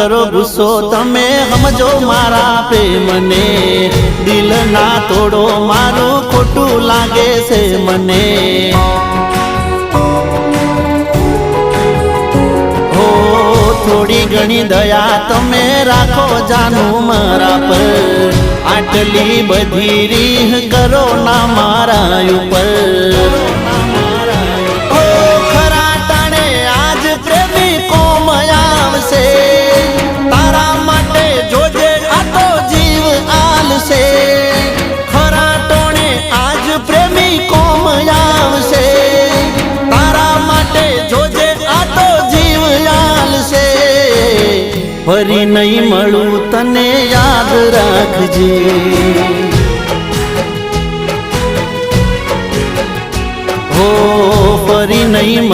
કરો ગુસ્સો તમે સમજો મારા પ્રેમને, દિલ ના તોડો મારું ખોટું લાગે છે મને। થોડી ઘણી દયા તમે રાખો જાનું મારા પર, આટલી બધી રીહ કરો ના મારા ઉપર। ખરા ટાણે આજ પ્રેમી કોમ આવશે, તારા માટે જોજે આ તો જીવ આલશે। ખરા ટાણે આજ પ્રેમી કોમ આવશે, તારા માટે જોજે આ તો જીવ આલશે। ફરી નહીં મળું તને યાદ રાખજે, હો ફરી નહીં